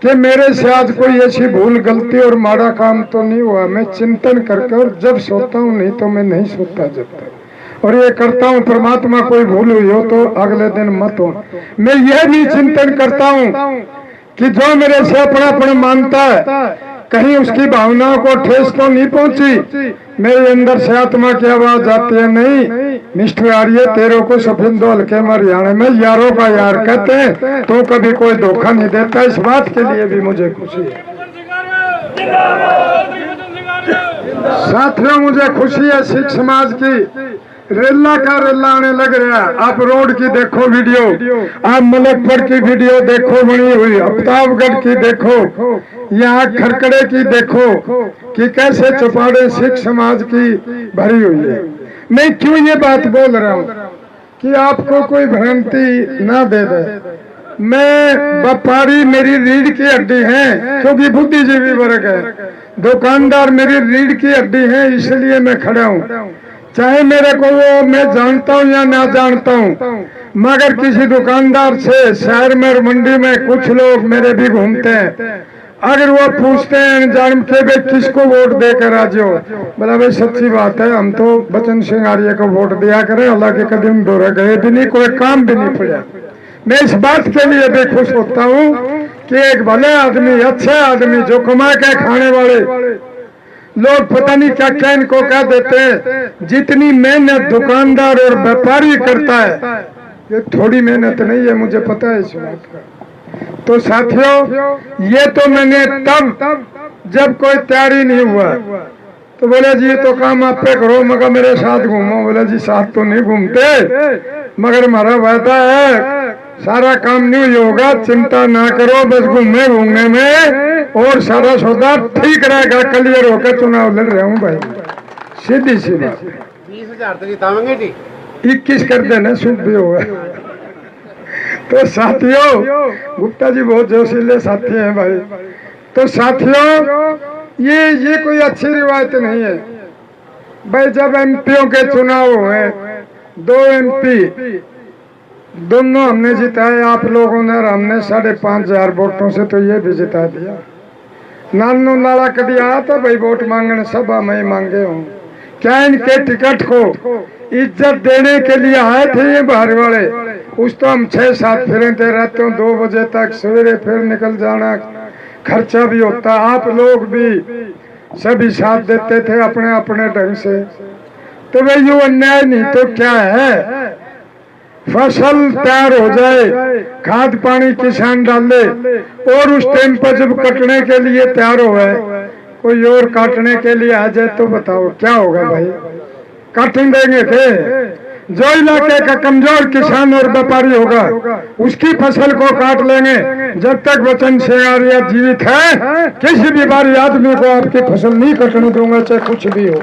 कि मेरे से आज कोई ऐसी भूल गलती और माड़ा काम तो नहीं हुआ। मैं चिंतन करके, और जब सोता हूँ, नहीं तो मैं नहीं सोता जब तक, और ये करता हूँ परमात्मा कोई भूल हुई हो तो अगले दिन मत हो। मैं यह भी चिंतन करता हूँ कि जो मेरे से अपना मानता है, कहीं उसकी भावनाओं को ठेस तो नहीं पहुंची, मेरे अंदर से आत्मा की आवाज आती है, नहीं मिस्टर आर्य तेरे को सफेद हल्के में हरियाणा में यारों का यार कहते हैं, तो कभी कोई धोखा नहीं देता। इस बात के लिए भी मुझे खुशी है। साथियों मुझे खुशी है सिख समाज की, रेला का रेला आने लग रहा है। आप रोड की देखो वीडियो, आप मलकपुर की वीडियो देखो बनी हुई, अफ्ताबगढ़ की देखो, यहाँ खरकड़े की देखो कि कैसे चौपाड़े सिख समाज की भरी हुई है। मैं क्यों ये बात बोल रहा हूँ कि आपको कोई भ्रांति ना दे दे। मैं व्यापारी मेरी रीढ़ की हड्डी है क्योंकि बुद्धिजीवी वर्ग है, दुकानदार मेरी रीढ़ की हड्डी है, इसलिए मैं खड़ा हूँ। चाहे मेरे को वो मैं जानता हूँ या ना जानता हूँ, मगर किसी दुकानदार से शहर में और मंडी में कुछ लोग मेरे भी घूमते हैं, अगर वो पूछते हैं अनजान के भाई किसको वोट देकर राजी हो, बोला भाई सच्ची बात है हम तो बचन सिंह आर्य को वोट दिया करें, हालांकि कभी हम दौरा गए भी नहीं, कोई काम भी नहीं पड़ा। मैं इस बात के लिए भी खुश होता हूँ कि एक भले आदमी, अच्छा आदमी जो कमा के खाने वाले लोग पता नहीं क्या क्या इनको कह देते हैं, जितनी मेहनत दुकानदार और व्यापारी करता है ये थोड़ी मेहनत नहीं है, मुझे पता है इस बात का। तो साथियों ये तो मैंने तब जब कोई तैयारी नहीं हुआ तो बोले जी ये तो काम आप पे करो, मगर मेरे साथ घूमो। बोले जी साथ तो नहीं घूमते, मगर हमारा वादा है सारा काम नहीं होगा, चिंता ना करो, बस घूमने घूमने में और सारा सौदा ठीक रहेगा। क्लियर होकर चुनाव लड़ रहा हूँ भाई, सीधी सी बात। 20,000 तो जितावेंगे जी, 21 कर देना शुभ भी होगा। तो साथियों गुप्ता जी बहुत जोशीले साथी हैं भाई। तो साथियों ये कोई अच्छी रिवायत नहीं है भाई। जब एमपीओ के चुनाव हुए, 2 एमपी दोनों हमने जिताए, आप लोगों ने और हमने 5,500 वोटों से तो ये भी जिता दिया। नानू नाला कभी आया था भाई वोट मांगने, सभा में मांगे हूँ क्या? इनके टिकट को इज्जत देने के लिए आए थे ये बाहर वाले, उस तो हम 6-7 फिरते रहते हो, 2 बजे तक सवेरे फिर निकल जाना, खर्चा भी होता, आप लोग भी सभी साथ देते थे अपने अपने ढंग से। तो भाई ये अन्याय नहीं तो क्या है? फसल तैयार हो जाए, खाद पानी किसान डाले और उस टाइम पर जब कटने के लिए तैयार हो गए, कोई और काटने के लिए आ जाए तो बताओ क्या होगा भाई? काटने देंगे थे? जो इलाके का कमजोर किसान और व्यापारी होगा उसकी फसल को काट लेंगे। जब तक बचन सिंह आर्य जीवित है किसी भी बारी आदमी को आपकी फसल नहीं कटने दूंगा, चाहे कुछ भी हो।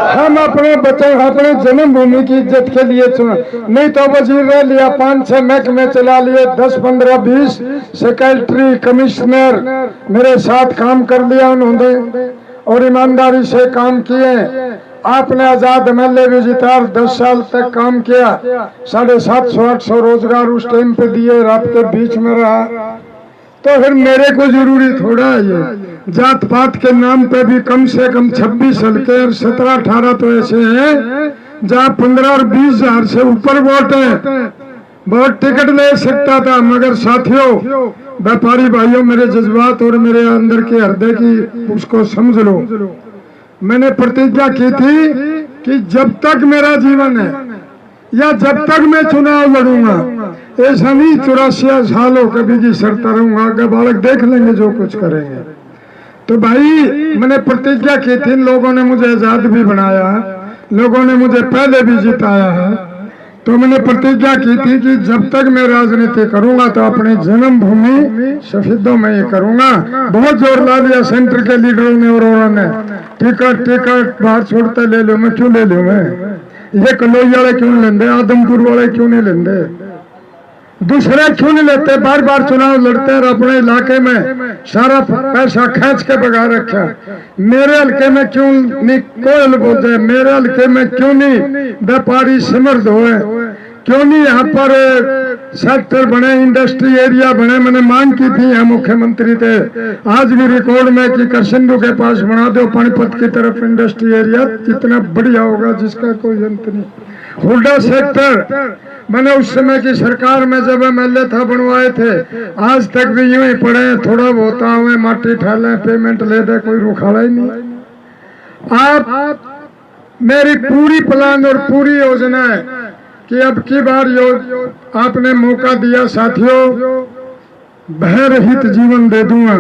हम अपने बच्चों अपने जन्मभूमि की इज्जत के लिए चुना, नहीं तो वजीर रह लिया, 5-6 महकमे चला लिए, 10-15-20 सेक्रेटरी कमिश्नर मेरे साथ काम कर लिया उन्होंने और ईमानदारी से काम किए। आपने आजाद एमएलए भी जिता, 10 साल तक काम किया, 750-800 रोजगार उस टाइम पे दिए, आपके बीच में रहा। तो फिर मेरे को जरूरी थोड़ा है ये जात पात के नाम पे भी कम से कम 26 हल्के और 17-18 तो ऐसे हैं जहाँ 15 और 20 हजार से ऊपर वोट है, बहुत टिकट ले सकता था। मगर साथियों व्यापारी भाइयों, मेरे जज्बात और मेरे अंदर के हृदय की उसको समझ लो। मैंने प्रतिज्ञा की थी कि जब तक मेरा जीवन है या जब तक मैं चुनाव लड़ूंगा, ऐसा नहीं 84 सालों कभी की सरता रहूंगा, आगे बालक देख लेंगे जो कुछ करेंगे। तो भाई मैंने प्रतिज्ञा की थी, लोगों ने मुझे आजाद भी बनाया, लोगों ने मुझे पहले भी जिताया है, तो मैंने प्रतिज्ञा की थी कि जब तक मैं राजनीति करूंगा तो अपनी जन्मभूमि शहीदों में ही करूंगा। बहुत जोर ला दिया सेंटर के लीडरों ने और उन्होंने, टिकट बाहर छोड़ते ले लो, मैं क्यों ले लूं? मैं ये कलोई वाले क्यों नहीं लेंदे, आदमपुर वाले क्यों नहीं लेंदे, दूसरे क्यों नहीं लेते? बार बार चुनाव लड़ते और अपने इलाके में सारा पैसा खींच के भगा रखा। मेरे हल्के में क्यों नहीं कोयल बोल जाए, मेरे हल्के में क्यों नहीं व्यापारी समर्थ हुए, क्यों नहीं यहाँ पर सेक्टर बने, इंडस्ट्री एरिया बने? मैंने मांग की थी, यहाँ मुख्यमंत्री थे, आज भी रिकॉर्ड में कि करसंडू के पास बना दो पानीपत की तरफ इंडस्ट्री एरिया, कितना बढ़िया होगा जिसका कोई अंत नहीं। हुडा सेक्टर मैंने उस समय की सरकार में जब MLA था बनवाए थे, आज तक भी यूं ही पड़े हैं, थोड़ा बहुत आवे माटी ठाले पेमेंट ले दे, कोई रुखाड़ा ही नहीं। आप मेरी पूरी प्लान और पूरी योजना है कि अब की बार आपने मौका दिया साथियों, भय रहित जीवन दे दूंगा,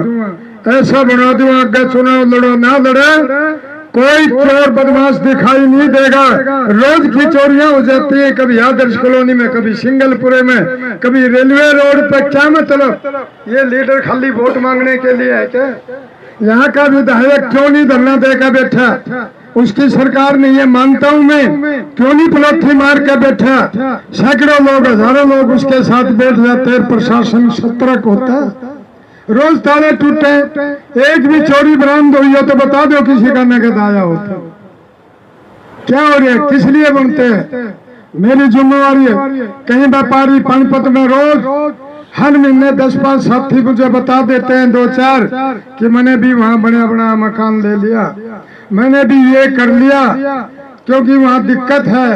ऐसा बना दूंगा आगे चुनाव लड़ो ना लड़े कोई चोर बदमाश दिखाई नहीं देगा। रोज की चोरियां हो जाती है, कभी आदर्श कॉलोनी में, कभी सिंगलपुरे में, कभी रेलवे रोड पे। क्या मतलब ये लीडर खाली वोट मांगने के लिए है क्या? यहाँ का विधायक क्यों नहीं धरना देकर बैठा? उसकी सरकार नहीं है मानता हूं मैं, क्यों नहीं पलथी मार के बैठा? सैकड़ों लोग हजारों लोग उसके साथ बैठ जाते, प्रशासन सतर्क होता। रोज ताले टूटे, एक भी चोरी बरामद हुई हो तो बता दो किसी का नगद आया होता। क्या हो रहा है, किस लिए बनते हैं? मेरी जिम्मेवारी है। कहीं व्यापारी पानीपत में रोज हर महीने 10-5 साथी मुझे बता देते हैं 2-4 कि मैंने भी वहां बड़ा बड़ा मकान ले लिया, मैंने भी ये कर लिया, क्योंकि वहां दिक्कत है।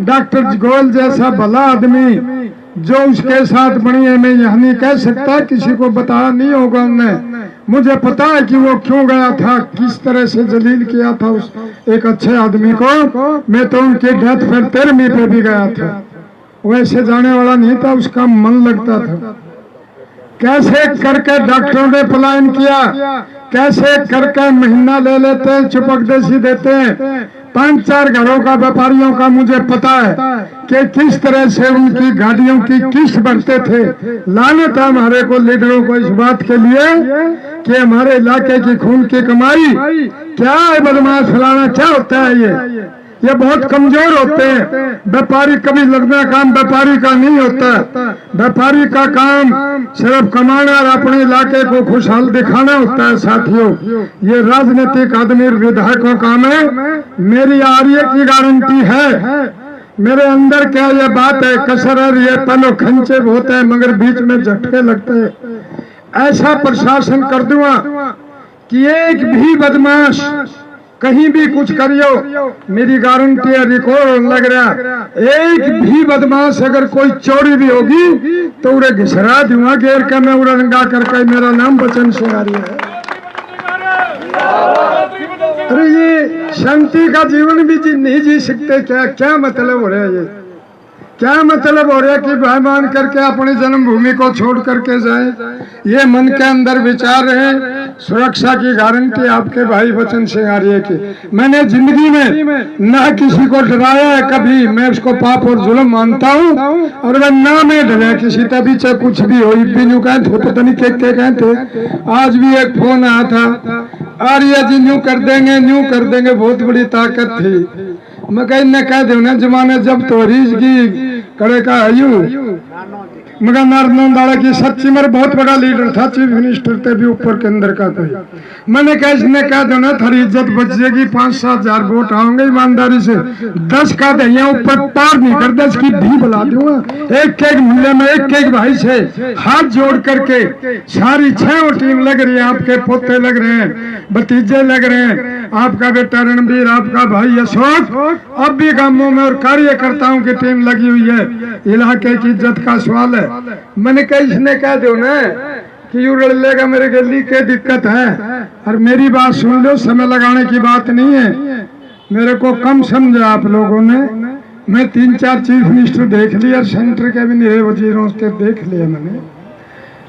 डॉक्टर गोयल जैसा भला आदमी जो उसके साथ बनी है, मैं यह नहीं कह सकता, किसी को बताया नहीं होगा उन्हें। मुझे पता है कि वो क्यों गया था, किस तरह से जलील किया था उस एक अच्छे आदमी को। मैं तो उनकी डेथ फिर 13वीं पे भी गया था, वैसे जाने वाला नहीं था, उसका मन लगता था। कैसे करके डॉक्टरों ने पलायन किया, कैसे करके महीना ले लेते हैं, चुपकदेसी देते हैं। 5-4 घरों का व्यापारियों का मुझे पता है कि किस तरह से उनकी गाड़ियों की किस्त भरते थे। लानत है हमारे को लीडरों को इस बात के लिए कि हमारे इलाके की खून की कमाई क्या है, बदमाश फलाना क्या होता है। ये बहुत कमजोर होते हैं। व्यापारी कभी लगना काम व्यापारी का नहीं होता। व्यापारी का काम सिर्फ कमाना और अपने इलाके को खुशहाल दिखाना होता है। साथियों, ये राजनीतिक आदमी विधायकों का में मेरी आर्य की गारंटी है। मेरे अंदर क्या ये बात है, कसर है, ये पलो खंचे होते हैं मगर बीच में झटके लगते हैं। ऐसा प्रशासन कर दूंगा कि एक भी बदमाश कहीं भी कुछ करियो, मेरी गारंटी है, रिकॉर्ड लग रहा। एक भी बदमाश अगर कोई चोरी भी होगी तो उन्हें घिसरा दूंगा, घेर कर मैं उड़ा रंगा करके। मेरा नाम बचन सिंह आर्य है। अरे ये शांति का जीवन भी नहीं जी सकते क्या? क्या मतलब हो रहा है ये? क्या मतलब हो रहा है कि भाई मान करके अपनी जन्मभूमि को छोड़ करके जाए? ये मन के अंदर विचार है। सुरक्षा की गारंटी आपके भाई बचन सिंह आर्य की। मैंने जिंदगी में ना किसी को डराया है कभी, मैं उसको पाप और जुल्म मानता हूँ, और मैं ना मैं डरा किसी तभी चाहे कुछ भी हो। यूं कहते पता नहीं क्या कहते। आज भी एक फोन आया था, आर्य जी न्यू कर देंगे, न्यू कर देंगे, बहुत बड़ी ताकत थी। मैं कह दो ना जमाने जब तो रीज की करे का आयु मगर नारदाड़ा की सच्ची मेरा बहुत बड़ा लीडर था, चीफ मिनिस्टर थे भी ऊपर के अंदर का कोई। मैंने कहा इसने कह दो ना थारी इज्जत बच जाएगी, 5-7 हजार वोट आओगे ईमानदारी से। 10 का दहिया ऊपर पार नहीं कर, 10 की भी बुला दूंगा। एक एक मूल्य में एक भाई से हाथ जोड़ करके सारी 6 टीम लग रही है। आपके पोते लग रहे हैं, भतीजे लग रहे हैं, आपका बेटा रणबीर, आपका भाई अशोक, अब भी गांवों में और कार्यकर्ताओं की टीम लगी हुई है। इलाके की इज्जत का सवाल है। मैंने कहा इसने कह दो ना कि यू लड़ लेगा, मेरे गली के दिक्कत है। और मेरी बात सुन लो, समय लगाने की बात नहीं है। मेरे को कम समझा आप लोगों ने। मैं 3-4 चीफ मिनिस्टर देख लिया, सेंटर के भी नहीं वजीरों के देख लिया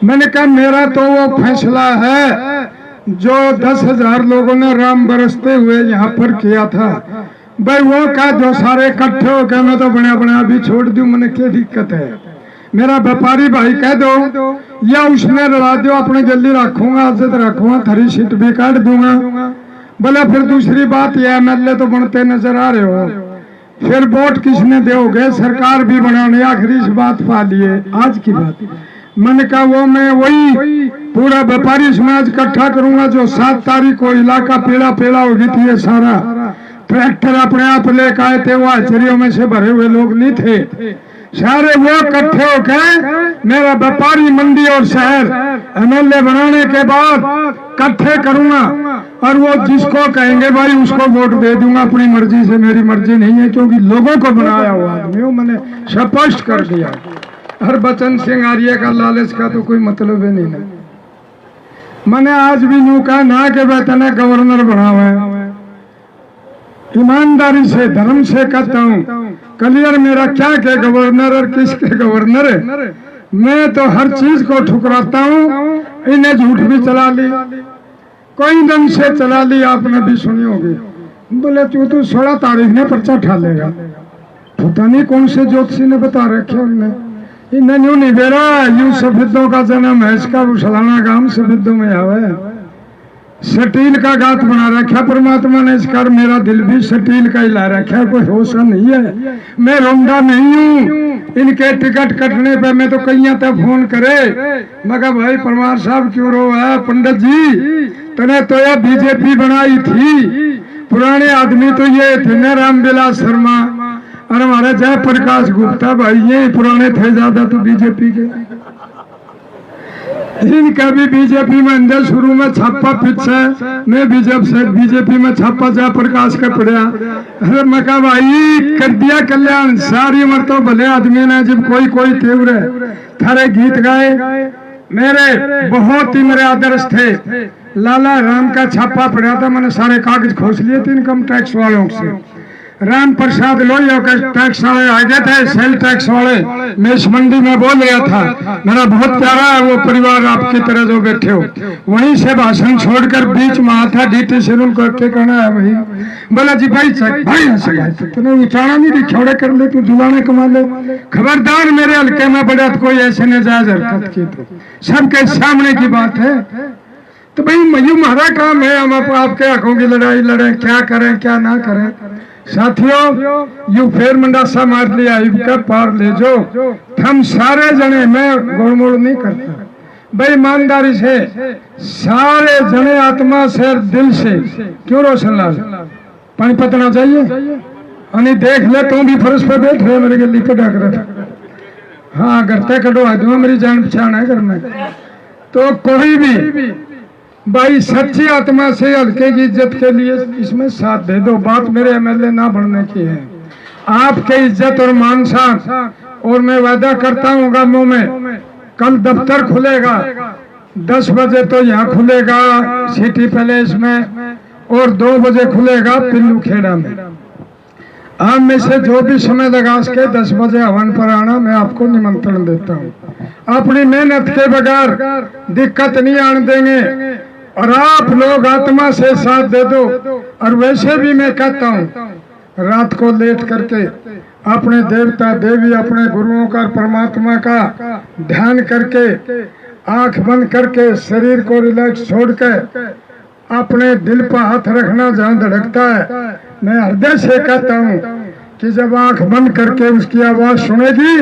मैंने कहा मेरा तो वो फैसला है जो 10,000 लोगों ने राम बरसते हुए यहाँ पर किया था। भाई वो कह दो सारे इकट्ठे हो गए, मैं तो बना भी छोड़ दूं, मैंने क्या दिक्कत है? मेरा व्यापारी भाई कह दो या उसने लड़ा दो, अपने जल्दी रखूंगा, इज्जत रखूंगा, थरी सीट भी काट दूंगा। बोला फिर दूसरी बात यह MLA तो बनते नजर आ रहे हो, फिर वोट किसने दोगे? सरकार भी बनाने, आखिरी इस बात पा लिए आज की बात। मैंने कहा वो मैं वही पूरा व्यापारी समाज इकट्ठा करूंगा जो 7 तारीख को इलाका पेड़ा होगी थी। ये सारा ट्रैक्टर अपने आप लेकर आए थे, वो आचरियों में से भरे हुए लोग नहीं थे। सारे वो इकट्ठे होकर मेरा व्यापारी मंडी और शहर एमएलए बनाने के बाद इकट्ठे करूंगा और वो जिसको कहेंगे भाई उसको वोट दे दूंगा अपनी मर्जी से। मेरी मर्जी नहीं है, क्योंकि लोगों को बनाया हुआ आदमी हूं, मैंने स्पष्ट कर दिया। और बचन सिंह आर्य का लालच का तो कोई मतलब ही नहीं है। मैंने आज भी यूं कहा ना कि वह तने गवर्नर बना हुआ है, ईमानदारी से धर्म से कहता हूँ। क्लियर मेरा क्या के गवर्नर और किसके गवर्नर है। मैं तो हर चीज को ठुकराता हूँ। इन्हें झूठ भी चला ली, कोई ढंग से चला ली, आपने भी सुनी होगी। बोले तू 16 तारीख ने पर्चा ठा लेगा, पता नहीं कौन से ज्योतिषी ने बता रखे हमने। इन्हें यूं नहीं दे रहा, यूं सफेदों का जन्म है, इसका उछलाना गांव सफेदों में आवे। स्टील का गात बना रखा परमात्मा ने इसका, मेरा दिल भी स्टील का ही ला रखा, कोई होश नहीं है। मैं रोंदा नहीं हूँ। इनके टिकट कटने पे मैं तो कहीं तक फोन करे, मगर भाई परमार साहब क्यों रो है पंडित जी, तने तो यह बीजेपी बनाई थी, पुराने आदमी तो ये थे न रामविलास शर्मा और हमारे जयप्रकाश गुप्ता, भाई ये पुराने थे ज्यादा तो बीजेपी के। इनका भी बीजेपी में अंदर शुरू में छापा पीछे, मैं बीजेपी में छापा जयप्रकाश का पड़ा। अरे मैं कहा भाई कर दिया कल्याण, सारी उम्र तो भले आदमी ने जब कोई तीव्र थारे गीत गाए, मेरे बहुत ही मेरे आदर्श थे। लाला राम का छापा पड़ा था, मैंने सारे कागज खोज लिए थे इनकम टैक्स वालों से। राम प्रसाद लोहिया के टैक्स वाले आगे थे, सेल टैक्स वाले। मैं इस मंडी में बोल रहा था, मेरा बहुत प्यारा है वो परिवार आपकी तरह जो बैठे हो। वहीं से भाषण छोड़कर बीच में आता डीटी से उनको कहना है भाई, बोला जी भाई तूने उचाड़ा नहीं छोड़े कर ले, तू दुलाने कमा ले। खबरदार मेरे हल्के में बड़ा तो कोई ऐसे नजायज हरकत की तो सबके सामने की बात है। तो भाई मयू हमारा काम है, हम आपके हकों की लड़ाई लड़े, क्या करें क्या ना करें। साथियों यू फेर मंडासा मार लिया, इनका पार ले जो हम सारे जने, मैं गोलमोल नहीं करता भाई, ईमानदारी से सारे जने आत्मा से दिल से। क्यों रोशन लाल पानी पतना चाहिए अनि देख ले, तू भी फर्श पे बैठ रहे मेरे गली पे डाक रहा। हाँ करते कटो दूंगा, मेरी जान पहचान है घर में। तो कोई भी भाई सच्ची आत्मा से हल्के की इज्जत के लिए इसमें साथ दे दो। बात मेरे एमएलए ना बढ़ने की है, आपके इज्जत और मान साथ। और मैं वादा करता हूँ गांवों में कल दफ्तर खुलेगा 10 बजे, तो यहाँ खुलेगा सिटी पैलेस में, और 2 बजे खुलेगा पिल्लू खेड़ा में। आप में से जो भी समय लगा सके 10 बजे हवन पर आना, मैं आपको निमंत्रण देता हूँ। अपनी मेहनत के बगैर दिक्कत नहीं आने देंगे, और आप लोग आत्मा से साथ दे दो। और वैसे भी मैं कहता हूँ रात को लेट करके अपने देवता देवी, अपने गुरुओं का, परमात्मा का ध्यान करके, आंख बंद करके, शरीर को रिलैक्स छोड़ के अपने दिल पर हाथ रखना जहाँ धड़कता है। मैं हृदय से कहता हूँ कि जब आंख बंद करके उसकी आवाज सुनेगी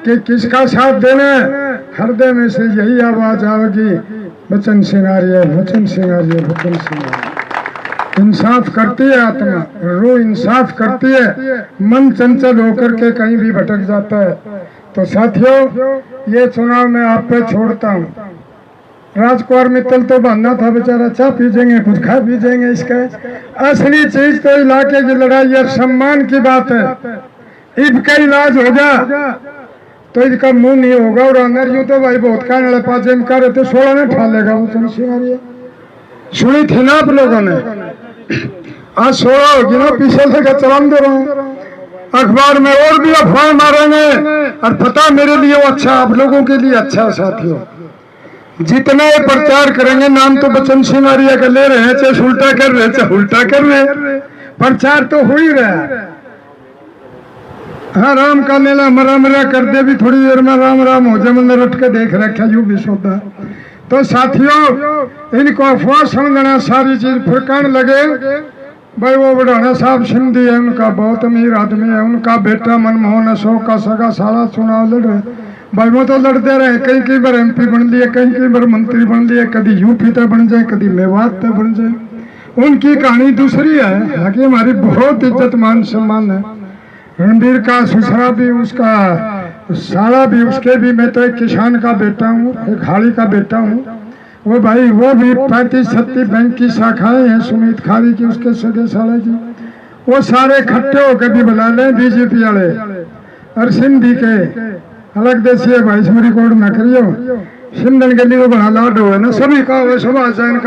कि किसका साथ देना है, हृदय में से यही आवाज आएगी, बचन सिंह आर्य, बचन सिंह आर्य, बचन सिंह आर्य। इंसाफ करती है आत्मा, रूह इंसाफ करती है, मन चंचल होकर के कहीं भी भटक जाता है। तो साथियों ये चुनाव मैं आप पे छोड़ता हूँ। राजकुमार मित्तल तो बनना था बेचारा, चाह पीजेंगे कुछ खा पीजेंगे, इसका असली चीज तो इलाके की लड़ाई और सम्मान की बात है। इसका इलाज हो जा तो इसका मुंह नहीं होगा, और अंदर यूं तो भाई बहुत कहने पाजे में करे तो 16 ने ठा लेगा। वो सुनी थी ना आप लोगों ने, आज 16 होगी ना, पीछे लेकर चलान दे रहा हूँ। अखबार में और भी अफवाह मारेंगे, और पता मेरे लिए वो अच्छा, आप लोगों के लिए अच्छा। साथियों जितना ये प्रचार करेंगे, नाम तो बचन सिंह आर्य का ले रहे हैं, चाहे उल्टा कर रहे चाहे उल्टा कर रहे, प्रचार तो हो ही रहा है। हाँ राम का लेला मरा मरा कर दे, भी थोड़ी देर में राम राम हो जाए, मैंने रट के देख रखा यू भी सोता। तो साथियों इनको अफवाह समझना, सारी चीज फुरकान लगे। भाई वो बढ़ाना साहब सिंधी है, उनका बहुत अमीर आदमी है, उनका बेटा मनमोहन अशोक का सगा साला चुनाव लड़ रहे। भाई वो तो लड़ते रहे, कई बार MP बन लिए, कई बार मंत्री बन लिए, कभी यूपी तक बन जाए, कभी मेवात तक बन जाए। उनकी कहानी दूसरी है, हालांकि हमारी बहुत इज्जत मान सम्मान है। रणबीर का ससुरा भी उसका साला भी उसके भी, मैं तो एक किसान का बेटा हूँ, एक हाड़ी का बेटा हूँ। वो भाई वो भी 35-36 बैंक की शाखाएं हैं सुमित खारी की, उसके सगे साले की, वो सारे इकट्ठे होकर भी बुला लें बीजेपी वाले और सिंधी के अलग देशी है भाई, इसमें रिकॉर्ड ना करियो। सिंधन के लिए बड़ा लाड हो है ना, सभी का सब आ जाए।